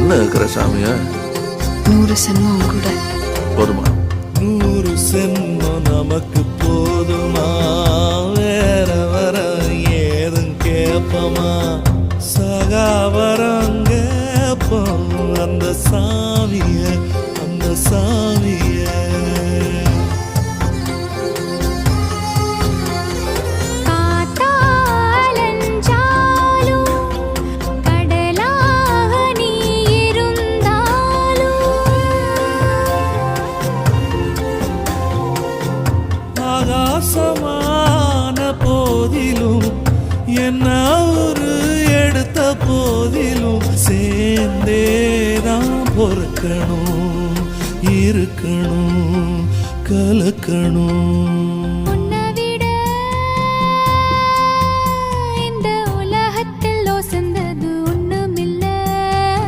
என்ன இருக்கிற சாமியா? 100 சென்மம் கூட போதுமா? 100 சென்மம் நமக்கு போதுமா? வேற வர ஏதும் கேப்பமா? சகாவரம் கேப்போம் அந்த சாமிய, அந்த சாமிய. ஆகாசமான போதிலும் என்ன ஒரு எடுத்த போதிலும் சேர்ந்தேதான் பொறுக்கணும், இருக்கணும், கலக்கணும்.